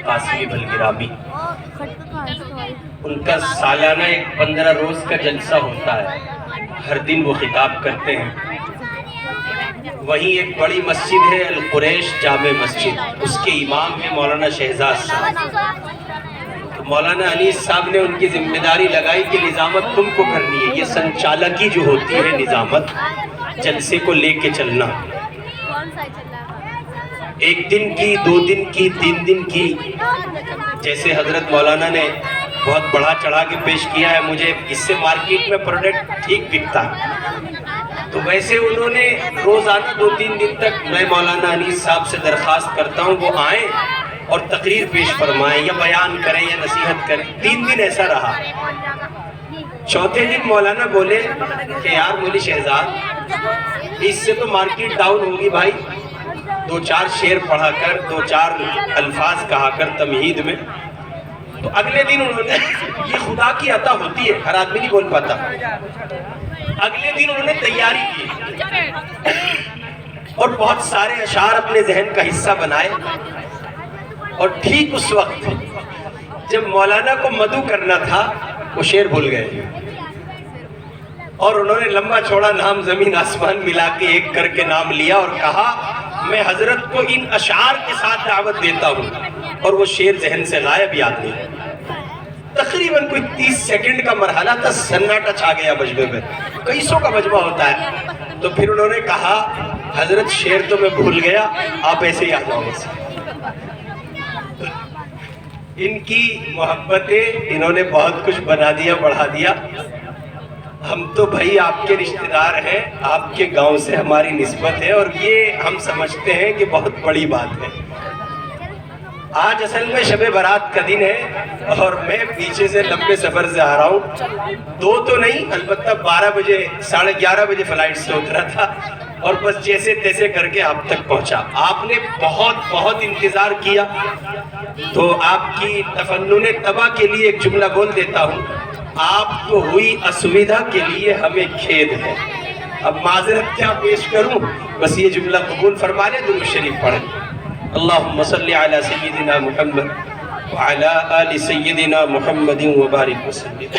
قاسمی بلگرامی، ان کا سالانہ ایک 15 روز کا جلسہ ہوتا ہے، ہر دن وہ خطاب کرتے ہیں۔ وہیں ایک بڑی مسجد ہے القریش جامع مسجد، اس کے امام ہیں مولانا شہزاد صاحب۔ تو مولانا انیس صاحب نے ان کی ذمہ داری لگائی کہ نظامت تم کو کرنی ہے، یہ سنچالکی جو ہوتی ہے نظامت، جلسے کو لے کے چلنا، ایک دن کی، 2 دن کی، 3 دن کی، جیسے حضرت مولانا نے بہت بڑا چڑھا کے پیش کیا ہے، مجھے اس سے مارکیٹ میں پروڈکٹ ٹھیک بکتا ہے، تو ویسے انہوں نے روزانہ 2-3 دن تک میں مولانا انیس صاحب سے درخواست کرتا ہوں وہ آئیں اور تقریر پیش فرمائیں یا بیان کریں یا نصیحت کریں۔ 3 دن ایسا رہا۔ چوتھے دن مولانا بولے کہ یار مولی شہزاد، اس سے تو مارکیٹ ڈاؤن ہوگی بھائی، 2-4 شعر پڑھا کر، 2-4 الفاظ کہا کر تمہید میں۔ تو اگلے دن انہوں نے، یہ خدا کی عطا ہوتی ہے، ہر آدمی نہیں بول پاتا، اگلے دن انہوں نے تیاری کی اور بہت سارے اشعار اپنے ذہن کا حصہ بنائے، اور ٹھیک اس وقت جب مولانا کو مدعو کرنا تھا وہ شعر بھول گئے، اور انہوں نے لمبا چوڑا نام زمین آسمان ملا کے ایک کر کے نام لیا اور کہا میں حضرت کو ان اشعار کے ساتھ دعوت دیتا ہوں، اور وہ شعر ذہن سے غائب، یاد نہیں۔ تقریباً کوئی 30 سیکنڈ کا مرحلہ تھا، سناٹا چھا گیا مجمع میں، کئی سو کا مجمع ہوتا ہے۔ تو پھر انہوں نے کہا حضرت شعر تو میں بھول گیا، آپ ایسے ہی آ جاؤ بس۔ ان کی محبتیں انہوں نے بہت کچھ بنا دیا، بڑھا دیا۔ ہم تو بھائی آپ کے رشتہ دار ہیں، آپ کے گاؤں سے ہماری نسبت ہے، اور یہ ہم سمجھتے ہیں کہ بہت بڑی بات ہے۔ آج اصل میں شب برات کا دن ہے، اور میں پیچھے سے لمبے سفر سے آ رہا ہوں، 2 تو نہیں، البتہ 12 بجے 11:30 بجے فلائٹ سے اترا تھا، اور بس جیسے تیسے کر کے آپ تک پہنچا۔ آپ نے بہت انتظار کیا، تو آپ کی تفنن طبع کے لیے ایک جملہ بول دیتا ہوں، آپ کو ہوئی اسویدھا کے لیے ہمیں کھید ہے۔ اب معذرت کیا پیش کروں، بس یہ جملہ قبول فرما لیں، درود شریف پڑھیں۔ اللہم صلی علی سیدنا محمد وعلی آل سیدنا محمد وبارک وسلم۔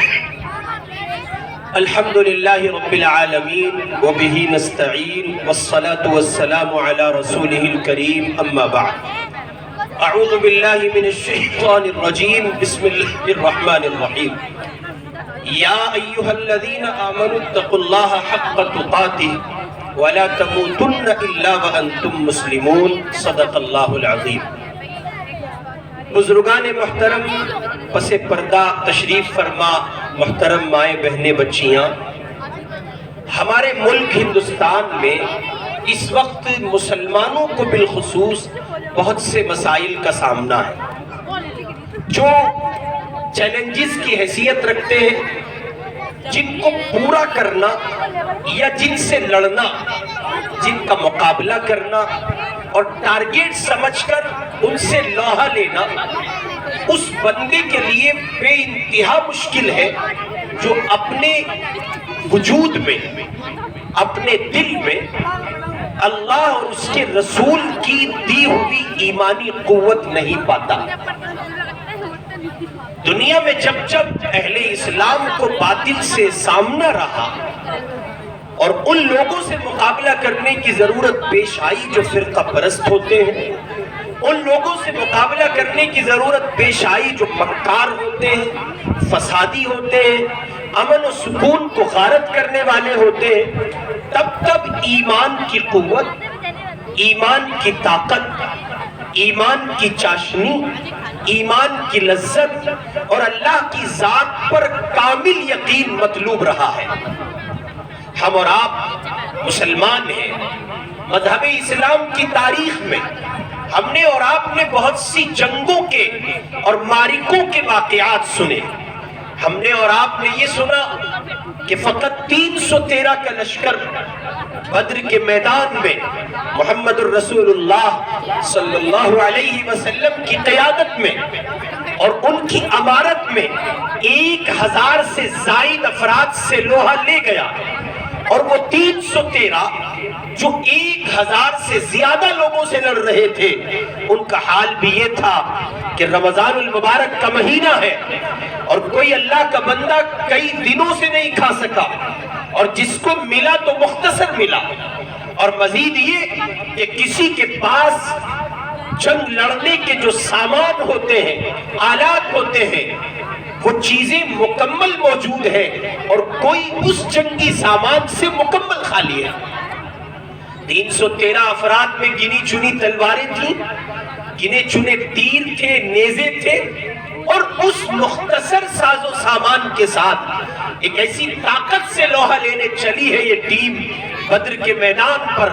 الحمدللہ رب العالمین وبہ نستعین والصلاة والسلام علی رسولہ الکریم، اما بعد۔ اعوذ باللہ من الشیطان الرجیم، بسم اللہ الرحمن الرحیم۔ یا ایہا الذین آمنوا اتقوا اللہ حق تقاتہ ولا تموتن الا وانتم مسلمون، صدق اللہ العظیم۔ بزرگان محترم، پس پردہ تشریف فرما محترم مائیں بہنیں بچیاں، ہمارے ملک ہندوستان میں اس وقت مسلمانوں کو بالخصوص بہت سے مسائل کا سامنا ہے جو چیلنجز کی حیثیت رکھتے ہیں، جن کو پورا کرنا یا جن سے لڑنا، جن کا مقابلہ کرنا اور ٹارگیٹ سمجھ کر ان سے لوہا لینا اس بندے کے لیے بے انتہا مشکل ہے جو اپنے وجود میں، اپنے دل میں اللہ اور اس کے رسول کی دی ہوئی ایمانی قوت نہیں پاتا۔ دنیا میں جب جب اہل اسلام کو باطل سے سامنا رہا اور ان لوگوں سے مقابلہ کرنے کی ضرورت پیش آئی جو فرقہ پرست ہوتے ہیں، ان لوگوں سے مقابلہ کرنے کی ضرورت پیش آئی جو مکار ہوتے ہیں، فسادی ہوتے ہیں، امن و سکون کو غارت کرنے والے ہوتے ہیں، تب ایمان کی قوت، ایمان کی طاقت، ایمان کی چاشنی، ایمان کی لذت اور اللہ کی ذات پر کامل یقین مطلوب رہا ہے۔ ہم اور آپ مسلمان ہیں، مذہب اسلام کی تاریخ میں ہم نے اور آپ نے بہت سی جنگوں کے اور معرکوں کے واقعات سنے۔ ہم نے اور آپ نے یہ سنا کہ فقط 313 کا لشکر بدر کے میدان میں محمد الرسول اللہ صلی اللہ علیہ وسلم کی قیادت میں اور ان کی امارت میں 1000 سے زائد افراد سے لوہا لے گیا، اور وہ 313 جو 1000 سے زیادہ لوگوں سے لڑ رہے تھے، ان کا حال بھی یہ تھا کہ رمضان المبارک کا مہینہ ہے اور کوئی اللہ کا بندہ کئی دنوں سے نہیں کھا سکا، اور جس کو ملا تو مختصر ملا، اور مزید یہ کہ کسی کے پاس جنگ لڑنے کے جو سامان ہوتے ہیں، آلات ہوتے ہیں، وہ چیزیں مکمل موجود ہیں اور کوئی اس جنگی سامان سے مکمل خالی ہے۔ 313 افراد میں گنی چنی تلواریں تھیں، گنے چنے تیر تھے، نیزے تھے، اور اس مختصر ساز و سامان کے ساتھ ایک ایسی طاقت سے لوہا لینے چلی ہے یہ ٹیم بدر کے میدان پر،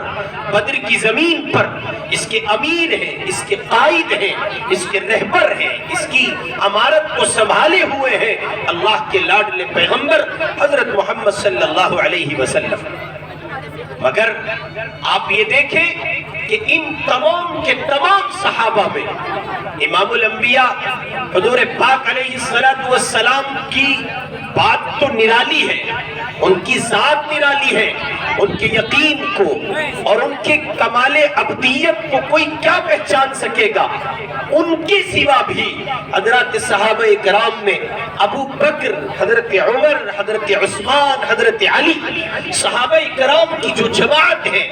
بدر کی زمین پر۔ اس کے امیر ہیں، اس کے قائد ہیں، اس کے رہبر ہیں، اس کی امارت کو سنبھالے ہوئے ہیں اللہ کے لاڈلے پیغمبر حضرت محمد صلی اللہ علیہ وسلم۔ مگر آپ یہ دیکھیں کہ ان تمام کے تمام صحابہ میں امام الانبیاء حضور پاک علیہ السلام کی بات تو نرالی ہے، ان کی ذات نرالی ہے، ان کے یقین کو اور ان کے کمال عبدیت کو کوئی کیا پہچان سکے گا؟ ان کے سوا بھی حضرات صحابہ کرام میں ابو بکر، حضرت عمر، حضرت عثمان، حضرت علی، صحابہ کرام کی جو جماعت ہے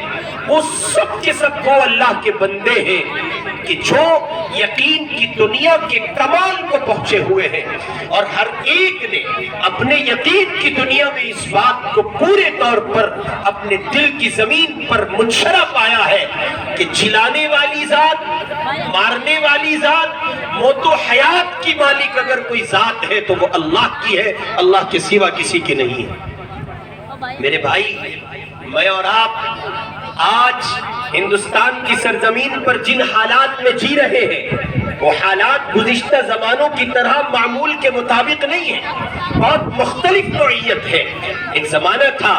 وہ سب کے سب وہ اللہ کے بندے ہیں کہ جو یقین کی دنیا کے کمال کو پہنچے ہوئے ہیں، اور ہر ایک نے اپنے یقین کی دنیا میں اس بات کو پورے طور پر اپنے دل کی زمین پر منشرہ پایا ہے کہ جلانے والی ذات، مارنے والی ذات، موت و حیات کی مالک اگر کوئی ذات ہے تو وہ اللہ کی ہے، اللہ کے سوا کسی کی نہیں ہے۔ میرے بھائی، میں اور آپ آج ہندوستان کی سرزمین پر جن حالات میں جی رہے ہیں وہ حالات گزشتہ زمانوں کی طرح معمول کے مطابق نہیں ہیں، بہت مختلف نوعیت ہے۔ ایک زمانہ تھا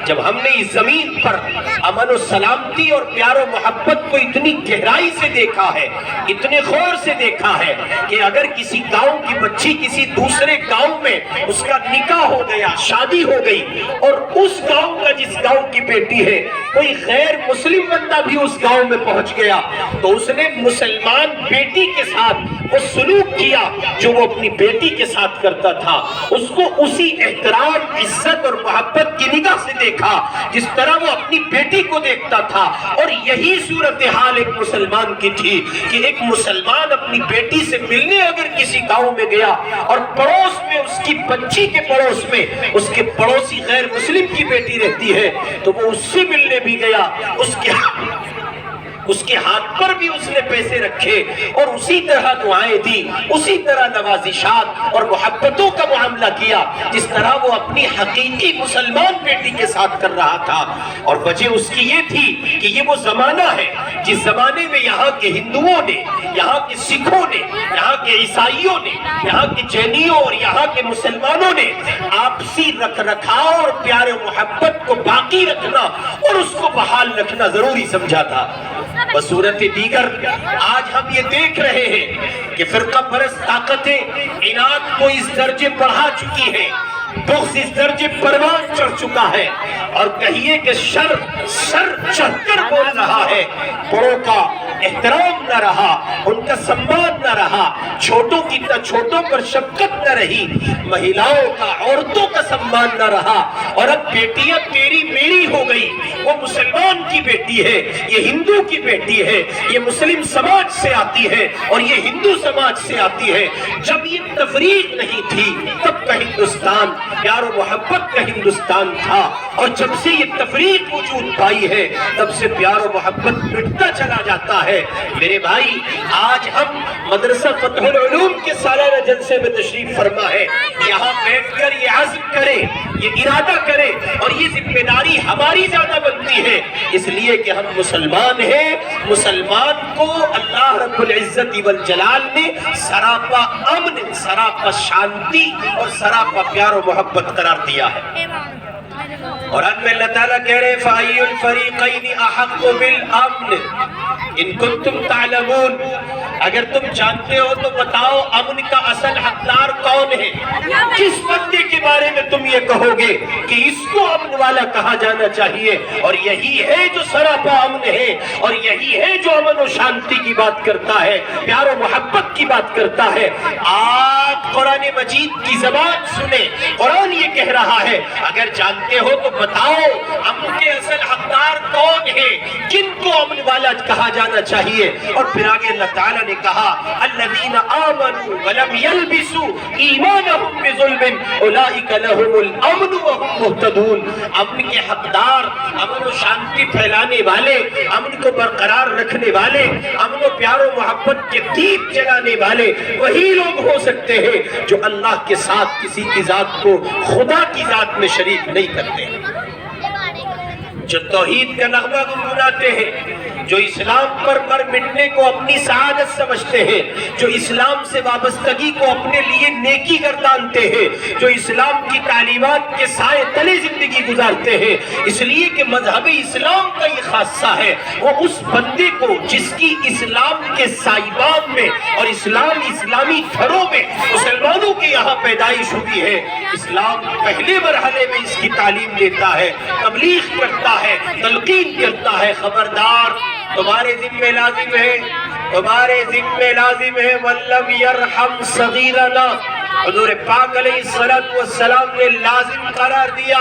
جب ہم نے اس زمین پر امن و سلامتی اور پیار و محبت کو اتنی گہرائی سے دیکھا ہے، اتنے غور سے دیکھا ہے کہ اگر کسی گاؤں کی بچی کسی دوسرے گاؤں میں اس کا نکاح ہو گیا، شادی ہو گئی، اور اس گاؤں کا جس گاؤں کی بیٹی ہے کوئی غیر مسلم بندہ بھی اس گاؤں میں پہنچ گیا تو اس نے مسلمان بیٹی کے ساتھ وہ سلوک کیا جو وہ اپنی بیٹی کے ساتھ کرتا تھا، اس کو اسی احترام، عزت اور محبت کی نگاہ سے دیکھا جس طرح وہ اپنی بیٹی کو دیکھتا تھا۔ اور یہی صورتحال ایک مسلمان کی تھی کہ ایک مسلمان اپنی بیٹی سے ملنے اگر کسی گاؤں میں گیا اور پڑوس میں اس کی بچی کے پڑوس میں اس کے پڑوسی غیر مسلم کی بیٹی رہتی ہے تو وہ اس سے ملنے بھی گیا، اس کے ہاتھ پر بھی اس نے پیسے رکھے اور اسی طرح دعائیں دی، اسی طرح نوازشات اور محبتوں کا معاملہ کیا جس طرح وہ اپنی حقیقی مسلمان بیٹی کے ساتھ کر رہا تھا۔ اور وجہ اس کی یہ تھی کہ یہ وہ زمانہ ہے جس زمانے میں یہاں کے ہندوؤں نے، یہاں کے سکھوں نے، یہاں کے عیسائیوں نے، یہاں کے جینیوں اور یہاں کے مسلمانوں نے آپسی رکھ رکھاؤ اور پیار و محبت کو باقی رکھنا اور اس کو بحال رکھنا ضروری سمجھا تھا۔ بصورت دیگر آج ہم یہ دیکھ رہے ہیں کہ فرقہ پرست طاقتیں عناد کو اس درجے بڑھا چکی ہیں، بغض اس درجے پروان چڑھ چکا ہے، اور کہیے کہ سر چڑھ کر بول رہا ہے، بڑوں کا احترام نہ رہا، ان کا سمان نہ رہا، چھوٹوں پر شفقت نہ رہی، مہیلاؤں کا، عورتوں کا سمان نہ رہا، اور اب بیٹیاں تیری میری ہو گئی۔ وہ مسلمان کی بیٹی ہے، یہ ہندو کی بیٹی ہے، یہ مسلم سماج سے آتی ہے اور یہ ہندو سماج سے آتی ہے۔ جب یہ تفریق نہیں تھی تب کا ہندوستان پیار و محبت کا ہندوستان تھا، اور جب سے یہ تفریق وجود پائی ہے تب سے پیار و محبت مٹتا چلا جاتا ہے۔ میرے بھائی، آج ہم مدرسہ فتح العلوم کے سالانہ جلسے میں تشریف فرما ہے، یہاں بیٹھ کر یہ عزم کرے، یہ ارادہ کرے، اور یہ ذمہ داری ہماری زیادہ بنتی ہے اس لیے کہ ہم مسلمان ہیں۔ مسلمان کو اللہ رب العزت والجلال نے سراپا امن، سراپا شانتی اور سراپا پیار و محبت قرار دیا ہے۔ اور ان میں اللہ تعالیٰ کہہ رہے فَأَيُّ الْفَرِيقَيْنِ أَحَقُّ بِالْأَمْنِ إِن كُنتُمْ تَعْلَمُونَ، اگر تم جانتے ہو تو بتاؤ امن کا اصل حقدار کون ہے؟ کس بندے کے بارے میں تم یہ کہو گے کہ اس کو امن والا کہا جانا چاہیے؟ اور یہی ہے جو سراپا امن ہے، اور یہی ہے جو امن و شانتی کی بات کرتا ہے، پیار و محبت کی بات کرتا ہے۔ آپ قرآن مجید کی زبان سنیں، قرآن یہ کہہ رہا ہے اگر جانتے ہو تو بتاؤ امن کے اصل حقدار کون ہے، کن کو امن والا کہا جانا چاہیے؟ اور پھر آگے اللہ تعالیٰ نے کہا الذین آمنوا ولم یلبسوا ایمانہم بظلم اولئک لہم الامن وہم مہتدون۔ امن کے حقدار، امن و شانتی پھیلانے والے، امن کو برقرار رکھنے والے، امن و پیار و محبت کے دیپ جلانے والے وہی لوگ ہو سکتے ہیں جو اللہ کے ساتھ کسی کی ذات کو خدا کی ذات میں شریک نہیں کرتے، جو توحید کا نغمہ گنگناتے ہیں، جو اسلام پر مر مٹنے کو اپنی سعادت سمجھتے ہیں، جو اسلام سے وابستگی کو اپنے لیے نیکی گردانتے ہیں، جو اسلام کی تعلیمات کے سائے تلے زندگی گزارتے ہیں۔ اس لیے کہ مذہب اسلام کا یہ خاصہ ہے، وہ اس بندے کو جس کی اسلام کے سائبان میں اور اسلامی گھروں میں مسلمانوں کے یہاں پیدائش ہوئی ہے، اسلام پہلے مرحلے میں اس کی تعلیم دیتا ہے، تبلیغ کرتا ہے، تلقین کرتا ہے۔ خبردار، تمہارے ذمہ لازم ہے، تمہارے ذمہ لازم ہے وَلَّمْ يَرْحَمْ صَغِيرَنَا۔ حضور پاک علیہ السلام نے لازم قرار دیا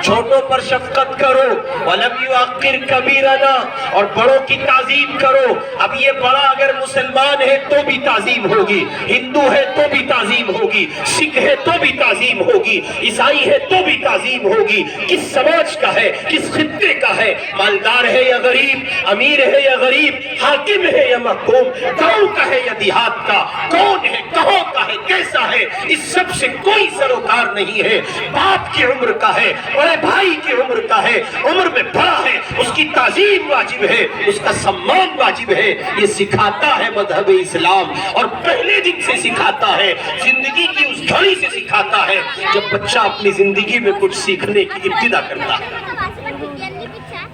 چھوٹوں پر شفقت کرو، وَلَمْ يُعَقِّرْ كَبِيرَنَا، اور بڑوں کی تعظیم کرو۔ اب یہ بڑا اگر مسلمان ہے تو بھی تعظیم ہوگی، ہندو ہے تو بھی تعظیم ہوگی، سکھ ہے تو بھی تعظیم ہوگی، عیسائی ہے تو بھی تعظیم ہوگی۔ کس سماج کا ہے، کس خطے کا ہے، مالدار ہے یا غریب، امیر ہے یا غریب، حاکم ہے یا محکوم، گاؤں کا ہے یا دیہات کا، کون ہے، کہاں کا ہے، کیسا ہے، اس سب سے کوئی سروکار نہیں ہے۔ باپ کی عمر کا ہے، بڑے بھائی کی عمر کا ہے، عمر میں بڑا ہے، اس کی تعظیم واجب ہے، اس کا سمان واجب ہے۔ یہ سکھاتا ہے مذہب اسلام، اور پہلے دن سے سکھاتا ہے، زندگی کی اس گھڑی سے سکھاتا ہے جب بچہ اپنی زندگی میں کچھ سیکھنے کی ابتدا کرتا ہے۔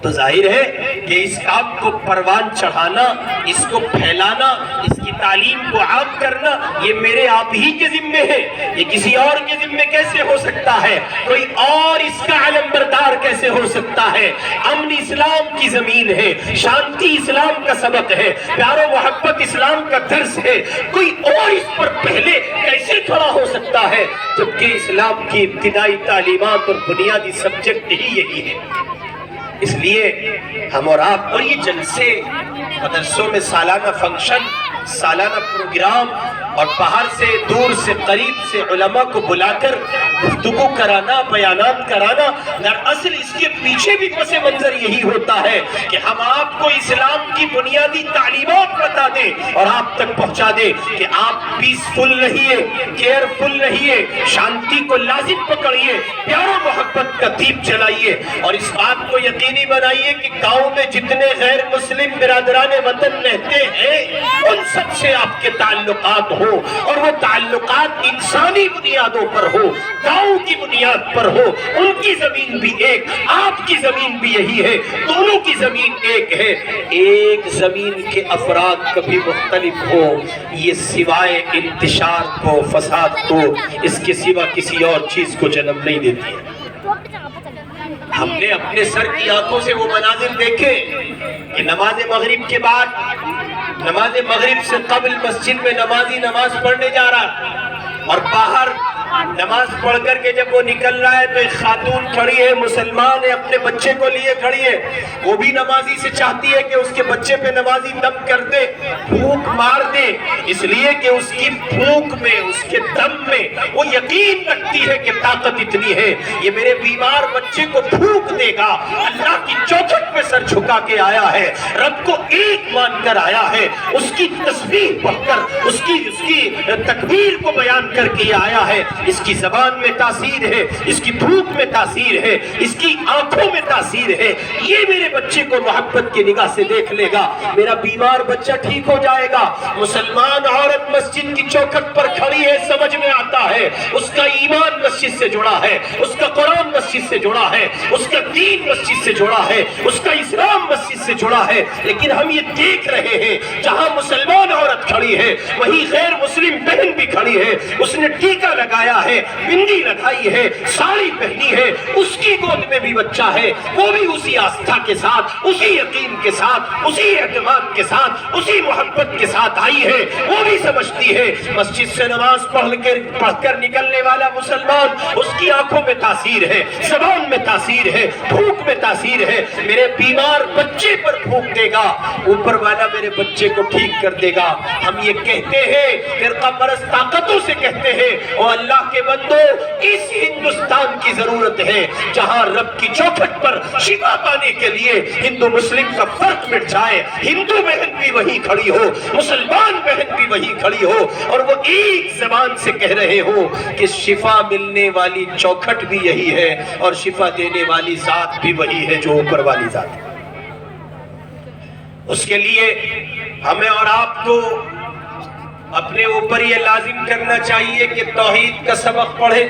تو ظاہر ہے کہ اس کام کو پروان چڑھانا، اس کو پھیلانا، اس کی تعلیم کو عام کرنا یہ میرے آپ ہی کے ذمے ہے، یہ کسی اور کے ذمے کیسے ہو سکتا ہے؟ کوئی اور اس کا علم بردار کیسے ہو سکتا ہے؟ امن اسلام کی زمین ہے، شانتی اسلام کا سبق ہے، پیار و محبت اسلام کا درس ہے، کوئی اور اس پر پہلے کیسے کھڑا ہو سکتا ہے جبکہ اسلام کی ابتدائی تعلیمات اور بنیادی سبجیکٹ ہی یہی ہے۔ اس لیے ہم اور آپ، اور یہ جلسے، مدرسوں میں سالانہ فنکشن، سالانہ پروگرام، اور باہر سے دور سے قریب سے علماء کو بلا کر گفتگو کرانا، بیانات کرانا، دراصل اس کے پیچھے بھی پس منظر یہی ہوتا ہے کہ ہم آپ کو اسلام کی بنیادی تعلیمات بتا دیں اور آپ تک پہنچا دیں کہ آپ پیسفل رہیے، کیئرفل رہیے، شانتی کو لازم پکڑیے، پیار و محبت کا دیپ جلائیے، اور اس بات کو یقینی بنائیے کہ گاؤں میں جتنے غیر مسلم برادران وطن رہتے ہیں ان سب سے آپ کے تعلقات ہو، اور وہ تعلقات انسانی بنیادوں پر ہو، گاؤں کی بنیاد پر ہو۔ ان کی زمین بھی ایک، آپ کی زمین بھی یہی ہے، دونوں کی زمین ایک ہے۔ ایک زمین کے افراد کبھی مختلف ہو، یہ سوائے انتشار کو، فساد کو، اس کے سوا کسی اور چیز کو جنم نہیں دیتی۔ ہم نے اپنے سر کی آنکھوں سے وہ مناظر دیکھے کہ نماز مغرب کے بعد، نماز مغرب سے قبل مسجد میں نمازی نماز پڑھنے جا رہا، اور باہر نماز پڑھ کر کے جب وہ نکل رہا ہے تو ایک خاتون کھڑی ہے، مسلمان ہے، اپنے بچے کو لیے کھڑی ہے، وہ بھی نمازی سے چاہتی ہے کہ اس کے بچے پہ نمازی دم کر دے، پھونک مار دے، اس لیے کہ اس کی پھونک میں، اس کے دم میں وہ یقین رکھتی ہے کہ طاقت اتنی ہے، یہ میرے بیمار بچے کو پھونک دے گا۔ اللہ کی چوکھٹ پہ سر جھکا کے آیا ہے، رب کو ایک مان کر آیا ہے، اس کی تسبیح پڑھ کر، اس کی تکبیر کو بیان کر کے آیا ہے۔ اس کی زبان میں تاثیر ہے، اس کی بھوک میں تاثیر ہے، اس کی آنکھوں میں تاثیر ہے، یہ میرے بچے کو محبت کی نگاہ سے دیکھ لے گا، میرا بیمار بچہ ٹھیک ہو جائے گا۔ مسلمان عورت مسجد کی چوکھٹ پر کھڑی ہے، سمجھ میں آتا ہے اس کا ایمان مسجد سے جڑا ہے، اس کا قرآن مسجد سے جڑا ہے، اس کا دین مسجد سے جڑا ہے، اس کا اسلام مسجد سے جڑا ہے، لیکن ہم یہ دیکھ رہے ہیں جہاں مسلمان عورت کھڑی ہے وہیں غیر مسلم بہن بھی کھڑی ہے، اس نے ٹیکا لگایا ہے، بندی لگائی ہے، ساڑی پہنی ہے، اس کی گود میں بھی بچہ ہے، وہ بھی اسی آستھا کے ساتھ، اسی یقین کے ساتھ، اسی اعتماد کے ساتھ، اسی محبت کے ساتھ آئی ہے، وہ بھی سمجھتی ہے مسجد سے نماز پڑھ کر نکلنے والا مسلمان، اس کی آنکھوں میں تاثیر ہے، زبان میں تاثیر ہے، بھوک میں تاثیر ہے، میرے بیمار بچے پر بھوک دے گا، اوپر والا میرے بچے کو ٹھیک کر دے گا۔ ہم یہ کہتے ہیں، فرقہ پرست طاقتوں سے کہتے ہیں، او اللہ کے بندو، اس ہندوستان کی ضرورت ہے جہاں رب کی چوکھٹ پر شفا پانے کے لیے ہندو مسلم کا فرق مٹ جائے، ہندو بہن بھی وہیں کھڑی ہو، مسلمان بہن بھی وہیں کھڑی ہو، اور وہ ایک زبان سے کہہ رہے ہو کہ شفا ملنے والی چوکھٹ بھی یہی ہے اور شفا دینے والی ذات بھی وہی ہے جو اوپر والی ذات ہے۔ اس کے لیے ہمیں اور آپ کو اپنے اوپر یہ لازم کرنا چاہیے کہ توحید کا سبق پڑھیں،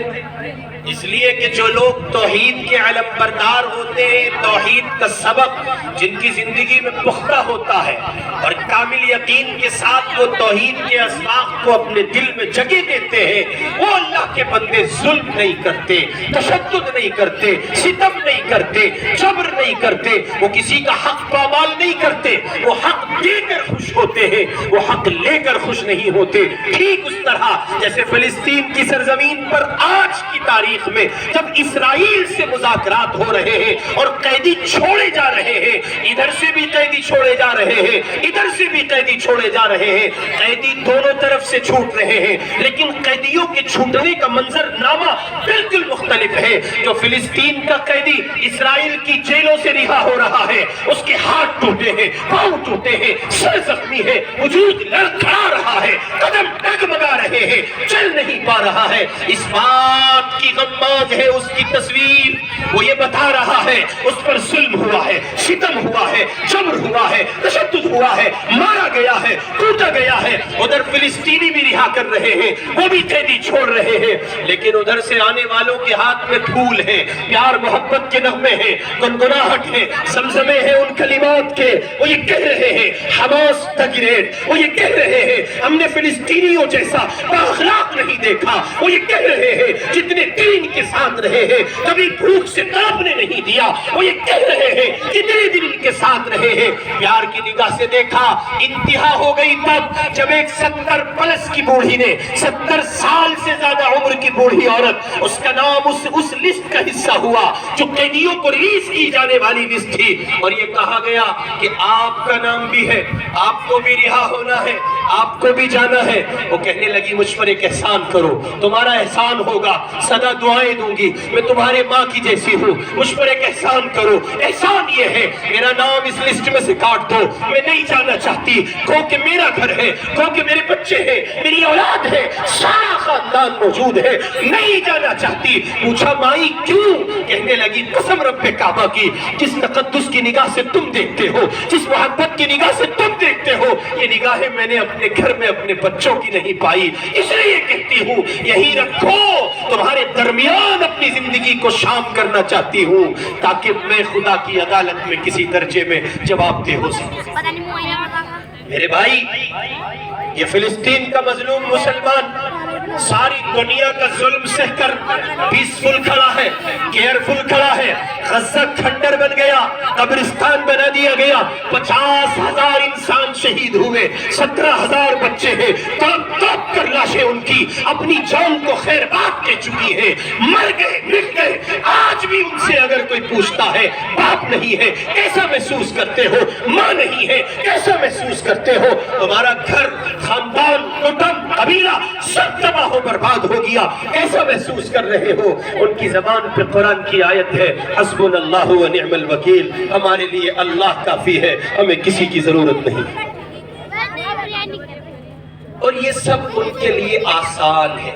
اس لیے کہ جو لوگ توحید کے علم بردار ہوتے ہیں، توحید کا سبق جن کی زندگی میں پختہ ہوتا ہے اور کامل یقین کے ساتھ وہ توحید کے اسباق کو اپنے دل میں جگہ دیتے ہیں، وہ اللہ کے بندے ظلم نہیں کرتے، تشدد نہیں کرتے، ستم نہیں کرتے، جبر نہیں کرتے، وہ کسی کا حق پامال نہیں کرتے، وہ حق دے کر خوش ہوتے ہیں، وہ حق لے کر خوش نہیں ہوتے۔ ٹھیک اس طرح جیسے فلسطین کی سرزمین پر آج کی تاریخ میں جب اسرائیل سے مذاکرات ہو رہے ہیں اور قیدی چھوڑے جا رہے ہیں، ادھر سے بھی قیدی چھوڑے جا رہے ہیں، ادھر سے بھی قیدی چھوڑے جا رہے ہیں، قیدی دونوں طرف سے چھوٹ رہے ہیں، لیکن قیدیوں کے چھوٹنے کا منظر نامہ بالکل مختلف ہے۔ جو فلسطین کا قیدی اسرائیل کی جیلوں سے رہا ہو رہا ہے، اس کے ہاتھ ٹوٹے ہیں، پاؤں ٹوٹے ہیں، سر زخمی ہے، وجود لڑکھڑا رہا ہے، قدم ڈگمگا رہے ہیں، چل نہیں پا رہا ہے، اس بات کی غماز ہے اس کی تصویر، وہ یہ بتا رہا ہے اس پر ظلم ہوا ہے، ستم ہوا ہے، جبر ہوا ہے، تشدد ہوا ہے، مارا گیا ہے، ٹوٹا گیا ہے۔ ادھر فلسطینی بھی رہا کر رہے ہیں، وہ بھی قیدی چھوڑ رہے ہیں، لیکن ادھر سے آنے والوں کے ہاتھ میں پھول ہیں، پیار محبت کے نغمے ہیں، گنگناہٹ ہے، زمزمے ہیں ان کلمات کے، وہ یہ کہہ رہے ہیں حماس دا گریٹ، وہ یہ کہہ رہے ہیں ہم نے فلسطینیوں جیسا بااخلاق نہیں دیکھا، وہ یہ کہہ رہے ہیں جتنے دین کے ساتھ رہے ہیں کبھی بھوک سے تڑپنے نہیں دیا، وہ یہ کہہ رہے ہیں کتنے دن ان کے ساتھ رہے ہیں، پیار کی نگاہ سے دیکھا۔ انتہا ہو گئی تب جب ایک 70 پلس کی بوڑھی نے، 70 سال سے زیادہ عمر کی بوڑھی عورت، اس کا نام اس لسٹ کا حصہ ہوا جو قیدیوں کو ریلیز کی جانے والی لسٹ تھی، اور یہ کہا گیا کہ آپ کا نام بھی ہے، آپ کو بھی رہا ہونا ہے، آپ کو بھی جانا ہے۔ وہ کہنے لگی مجھ پر ایک احسان کرو، تمہارا احسان ہوگا، سدا دعائیں دوں گی، میں تمہارے ماں کی جیسی ہوں، مجھ پر ایک احسان کرو۔ احسان یہ ہے میرا نام اس لسٹ میں سے کاٹ دو، میں نہیں جانا چاہتی، کہو کہ میرا گھر ہے، کہو کہ میرے بچے ہیں، میری اولاد ہے، سارا خاندان موجود ہے، نہیں جانا چاہتی۔ پوچھا مائی کیوں؟ کہنے لگی قسم رب کعبہ کی، جس تقدس کی نگاہ سے تم دیکھتے ہو، جس محبت کی نگاہ سے تم دیکھتے ہو، یہ نگاہیں میں نے اپنے گھر میں اپنے بچوں کی نہیں پائی، اس لیے کہتی ہوں یہی رکھو، تمہارے درمیان اپنی زندگی کو شام کرنا چاہتی ہوں تاکہ میں خدا کی عدالت میں کسی درجے میں جواب دہ ہو سکوں۔ میرے بھائی، یہ فلسطین کا مظلوم مسلمان ساری دنیا کا ظلم سہ کر پیسفل کھڑا ہے، کیئرفل کھڑا ہے۔ غزہ کھنڈر بن گیا، قبرستان بنا دیا گیا، 50,000 انسان شہید ہوئے، 17,000 بچے ہیں، تڑپ تڑپ کر لاشیں ان کی اپنی جان کو خیر بات دے چکی ہیں، مر گئے، مٹ گئے۔ آج بھی ان سے اگر کوئی پوچھتا ہے باپ نہیں ہے کیسا محسوس کرتے ہو، ماں نہیں ہے کیسا محسوس کرتے ہو، تمہارا گھر، خاندان، کٹم، قبیلہ سب تباہ و برباد ہو گیا، کیسا محسوس کر رہے ہو؟ ان کی زبان پہ قرآن کی آیت ہے حسبنا اللہ و نعم الوکیل، ہمارے لیے اللہ کافی ہے، ہمیں کسی کی ضرورت نہیں۔ اور یہ سب ان کے لیے آسان ہے،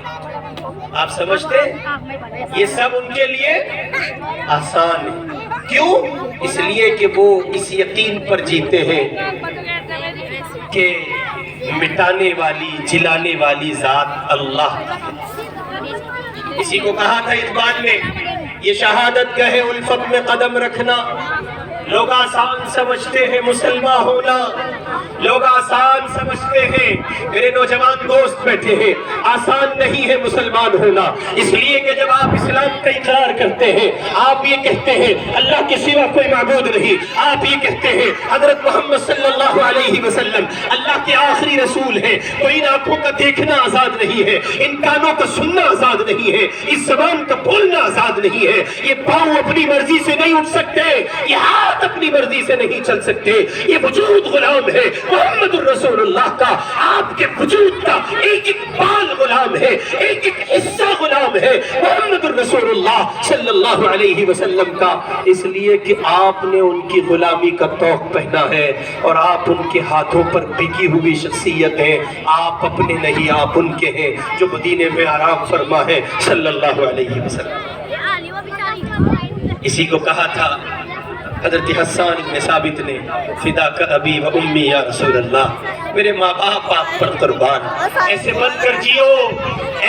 آپ سمجھتے ہیں یہ سب ان کے لیے آسان ہے. کیوں؟ اس لیے کہ وہ اس یقین پر جیتے ہیں کہ مٹانے والی جلانے والی ذات اللہ. اسی کو کہا تھا اس بات میں، یہ شہادت گاہ الفت میں قدم رکھنا لوگ آسان سمجھتے ہیں مسلمان ہونا، لوگ آسان سمجھتے ہیں، میرے نوجوان دوست بیٹھے ہیں، آسان نہیں ہے مسلمان ہونا. اس لیے کہ جب آپ اسلام کا اقرار کرتے ہیں، آپ یہ کہتے ہیں اللہ کے سوا کوئی معبود نہیں، آپ یہ کہتے ہیں حضرت محمد صلی اللہ علیہ وسلم اللہ کے آخری رسول ہیں، تو ان آنکھوں کا دیکھنا آزاد نہیں ہے، ان کانوں کا سننا آزاد نہیں ہے، اس زبان کا بولنا آزاد نہیں ہے، یہ پاؤں اپنی مرضی سے نہیں اٹھ سکتے، یہ ہاتھ اپنی مرضی سے نہیں چل سکتے، یہ وجود غلام ہے محمد الرسول اللہ کا، آپ کے وجود کا ایک ایک بال غلام ہے، ایک ایک حصہ غلام ہے محمد الرسول اللہ صلی اللہ علیہ وسلم کا. اس لیے کہ آپ نے ان کی غلامی کا طوق پہنا ہے اور آپ ان کے ہاتھوں پر بکی ہوئی شخصیت ہے. آپ اپنے نہیں، آپ ان کے ہیں جو مدینے میں آرام فرما ہے صلی اللہ علیہ وسلم. اسی کو کہا تھا حضرت حسان بن ثابت نے، فداک ابی و امی یا رسول اللہ، میرے ماں باپ آپ پر قربان. ایسے بن کر جیو،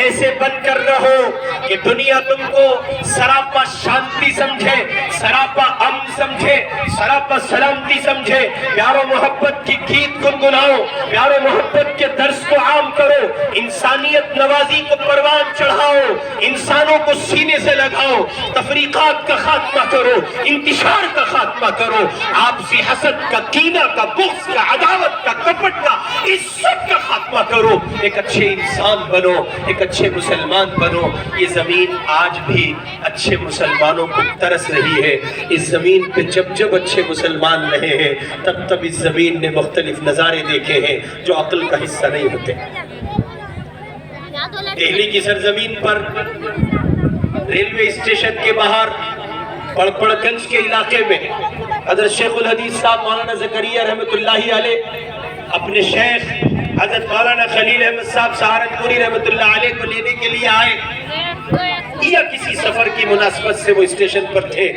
ایسے بن کر رہو کہ دنیا تم کو سراپا شانتی سمجھے، سراپا امن سمجھے، سراپا سلامتی سمجھے. پیار و محبت کی گیت گنگناؤ، پیار و محبت کے درس کو عام کرو، انسانیت نوازی کو پروان چڑھاؤ، انسانوں کو سینے سے لگاؤ، تفریقات کا خاتمہ کرو، انتشار کا خاتمہ کرو، آپسی حسد کا، کینہ کا، بغض کا، عداوت کا، کپٹ کا، اس سب کا خاتمہ کرو. ایک اچھے انسان بنو، ایک اچھے مسلمان بنو. یہ زمین آج بھی اچھے مسلمانوں کو ترس رہی ہے. اس زمین پہ جب جب اچھے مسلمان رہے ہیں تب تب اس زمین نے مختلف نظارے دیکھے ہیں جو عقل کا حصہ نہیں ہوتے. دہلی کی سرزمین پر ریلوے اسٹیشن کے باہر پڑپڑ گنج کے علاقے میں حضرت شیخ الحدیث صاحب مولانا زکریا رحمۃ اللہ علیہ اپنے شیخ حضرت مولانا خلیل احمد صاحب سہارنپوری رحمۃ اللہ علیہ کو لینے کے لیے آئے، یا کسی سفر کی مناسبت سے وہ اسٹیشن پر تھے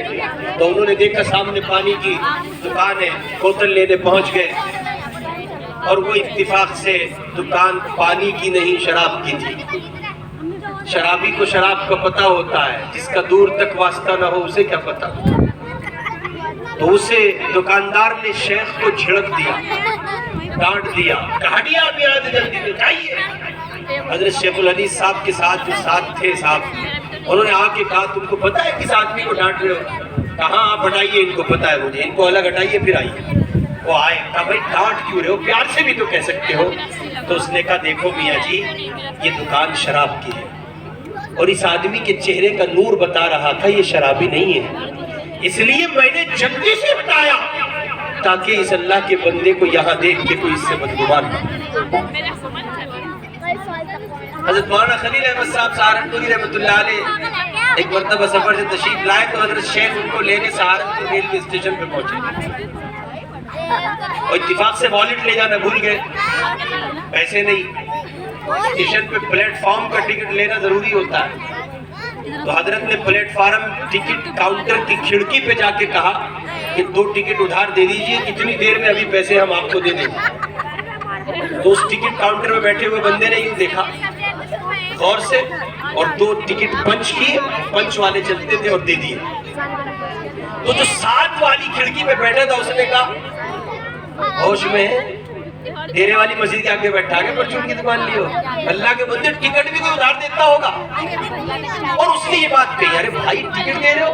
تو انہوں نے دیکھا سامنے پانی کی دکان ہے، بوتل لینے پہنچ گئے اور وہ اتفاق سے دکان پانی کی نہیں شراب کی تھی. شرابی کو شراب کا پتہ ہوتا ہے، جس کا دور تک واسطہ نہ ہو اسے کیا پتہ. تو اسے دکاندار نے شیخ کو جھڑک دیا، ڈانٹ دیا، کہاڑیا بھی آج جلدی دکھائیے. حضرت شیخ الحدیث صاحب کے ساتھ جو ساتھ تھے صاحب، انہوں نے آ کے کہا تم کو پتہ ہے کس آدمی کو ڈانٹ رہے ہو؟ کہاں آپ ہٹائیے، ان کو پتہ ہے مجھے، ان کو الگ ہٹائیے پھر آئیے. وہ آئے، کہا بھائی ڈانٹ کیوں رہے ہو، پیار سے بھی تو کہہ سکتے ہو. تو اس نے کہا دیکھو میاں جی یہ دکان شراب کی ہے اور اس آدمی کے چہرے کا نور بتا رہا تھا یہ شرابی نہیں ہے، اس لیے میں نے جلدی سے بتایا تاکہ اس اللہ کے بندے کو یہاں دیکھ کے کوئی اس سے بدگمان نہ. حضرت مولانا خلیل احمد صاحب سہارنپوری رحمۃ اللہ علیہ ایک مرتبہ سفر سے تشریف لائے تو حضرت شیخ ان کو لینے سہارنپور ریلوے اسٹیشن پہ پہنچے اور اتفاق سے والیٹ لے جانا بھول گئے، پیسے نہیں. اسٹیشن پہ پلیٹ فارم کا ٹکٹ لینا ضروری ہوتا ہے تو حضرت نے پلیٹ فارم ٹکٹ کاؤنٹر کی کھڑکی پہ جا کے کہا کہ 2 ٹکٹ ادھار دے دیجئے، کتنی دیر میں ابھی پیسے ہم آپ کو دے دیں گے. تو اس ٹکٹ کاؤنٹر میں بیٹھے ہوئے بندے نے یوں دیکھا غور سے اور 2 ٹکٹ پنچ کیے، پنچ والے چلتے تھے اور دے دیے. تو جو 7 والی کھڑکی پہ بیٹھا تھا اس نے کہا ہوش میں ڈیرے والی مسجد کے آگے بیٹھا کے پرچون کی دکان لی ہو، اللہ کے بندے ٹکٹ بھی کوئی ادھار دیتا ہوگا. اور اس نے یہ بات کہی، ارے بھائی ٹکٹ دے رہے ہو،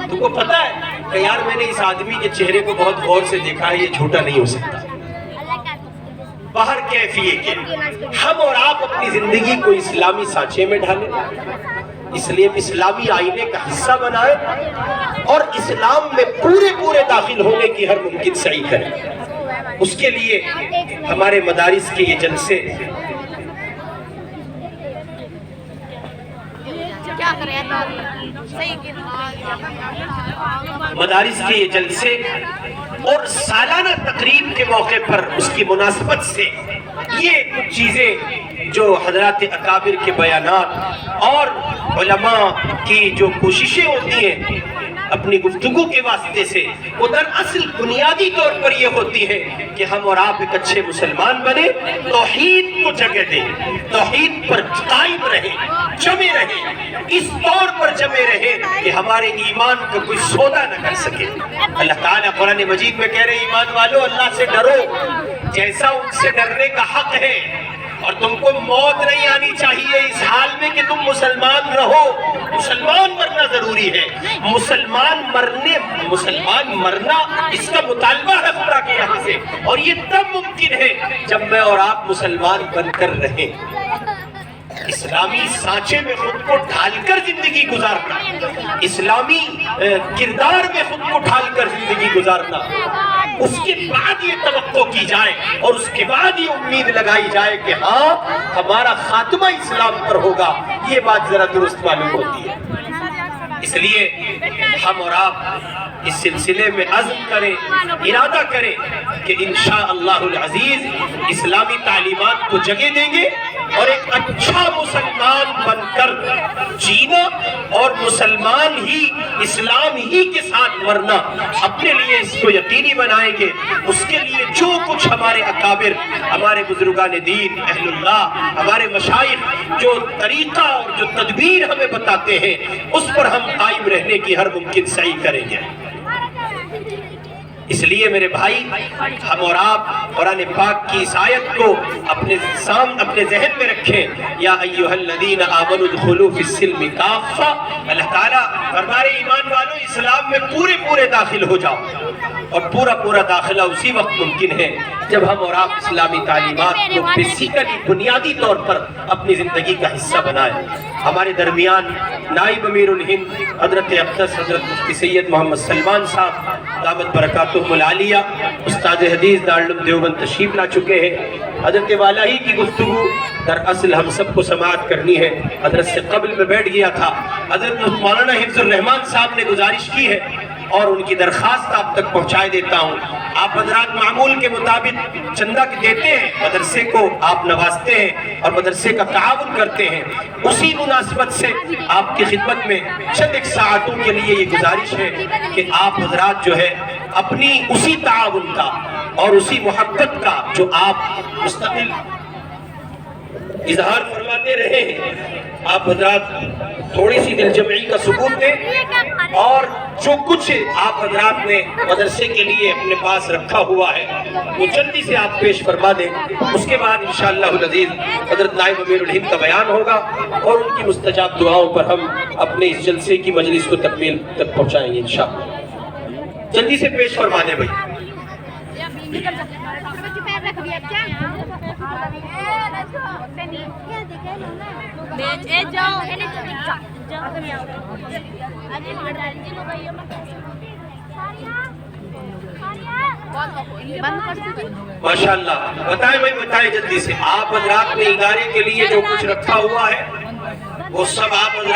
تم کو پتا ہے کہ یار میں نے اس آدمی کے چہرے کو بہت غور سے دیکھا ہے، یہ جھوٹا نہیں ہو سکتا. باہر کیفیے کے ہم اور آپ اپنی زندگی کو اسلامی سانچے میں ڈھالیں، اس لیے اسلامی آئینے کا حصہ بنائیں اور اسلام میں پورے داخل ہونے کی ہر ممکن سعی کریں. اس کے لیے ہمارے مدارس کے یہ جلسے اور سالانہ تقریب کے موقع پر اس کی مناسبت سے یہ کچھ چیزیں جو حضرات اکابر کے بیانات اور علماء کی جو کوششیں ہوتی ہیں اپنی گفتگو کے واسطے سے، وہ دراصل بنیادی طور پر یہ ہوتی ہے کہ ہم اور آپ ایک اچھے مسلمان بنے، توحید کو جگہ دیں، توحید پر قائم رہیں، جمے رہیں، اس طور پر جمے رہیں کہ ہمارے ایمان کا کوئی سودا نہ کر سکے۔ اللہ تعالیٰ قرآن مجید میں کہہ رہے ہیں ایمان والو اللہ سے ڈرو جیسا ان سے ڈرنے کا حق ہے، اور تم کو موت نہیں آنی چاہیے اس حال میں کہ تم مسلمان رہو۔ مسلمان مرنا ضروری ہے، مسلمان مرنا اس کا مطالبہ ہے خدا کے یہاں سے، اور یہ تب ممکن ہے جب میں اور آپ مسلمان بن کر رہیں، اسلامی سانچے میں خود کو ڈھال کر زندگی گزارنا، اسلامی کردار میں خود کو ڈھال کر زندگی گزارنا، اس کے بعد یہ توقع کی جائے اور اس کے بعد یہ امید لگائی جائے کہ ہاں ہمارا خاتمہ اسلام پر ہوگا، یہ بات ذرا درست معلوم ہوتی ہے۔ اس لیے ہم اور آپ اس سلسلے میں عزم کریں، ارادہ کریں کہ انشاءاللہ العزیز اسلامی تعلیمات کو جگہ دیں گے اور ایک اچھا مسلمان بن کر جینا اور مسلمان ہی اسلام ہی کے ساتھ مرنا اپنے لیے اس کو یقینی بنائیں گے۔ اس کے لیے جو کچھ ہمارے اکابر، ہمارے بزرگان دین، اہل اللہ، ہمارے مشائخ جو طریقہ اور جو تدبیر ہمیں بتاتے ہیں اس پر ہم قائم رہنے کی ہر ممکن سعی کریں گے۔ اس لیے میرے بھائی ہم اور آپ قرآن پاک کی اس آیت کو اپنے ذہن میں رکھیں، یا ایھا الذین آمنوا ادخلوا فی السلم کافہ، اللہ تعالیٰ فرمائے ایمان والو اسلام میں پورے داخل ہو جاؤ، اور پورا داخلہ اسی وقت ممکن ہے جب ہم اور آپ اسلامی تعلیمات کو بیسیکلی بنیادی طور پر اپنی زندگی کا حصہ بنائیں۔ ہمارے درمیان نائب امیر الہند حضرت اقدس حضرت مفتی سید محمد سلمان صاحب دامت برکاتہم العالیہ استاد حدیث دارالعلوم دیوبند تشریف لا چکے ہیں۔ حضرت والا ہی کی گفتگو دراصل ہم سب کو سماعت کرنی ہے، حضرت سے قبل میں بیٹھ گیا تھا۔ حضرت مولانا حفظ الرحمان صاحب نے گزارش کی ہے اور ان کی درخواست آپ تک پہنچائے دیتا ہوں۔ آپ حضرات معمول کے مطابق چندہ دیتے ہیں، مدرسے کو آپ نوازتے ہیں اور مدرسے کا تعاون کرتے ہیں، اسی مناسبت سے آپ کی خدمت میں چند ایک ساعتوں کے لیے یہ گزارش ہے کہ آپ حضرات جو ہے اپنی اسی تعاون کا اور اسی محبت کا جو آپ مستقل اظہار فرماتے رہے ہیں، آپ حضرات تھوڑی سی دل جمعی کا ثبوت دیں اور جو کچھ آپ حضرات نے مدرسے کے لیے اپنے پاس رکھا ہوا ہے وہ جلدی سے آپ پیش فرما دیں۔ اس کے بعد انشاءاللہ العزیز حضرت نائب امیر الہند کا بیان ہوگا اور ان کی مستجاب دعاؤں پر ہم اپنے اس جلسے کی مجلس کو تکمیل تک پہنچائیں گے انشاءاللہ۔ جلدی سے پیش فرما دیں بھائی۔ ماشاءاللہ بتائیں بھائی، بتائیں جلدی سے۔ آپ حضرات نے ادارے کے لیے جو کچھ رکھا ہوا ہے وہ سب آپ حضرات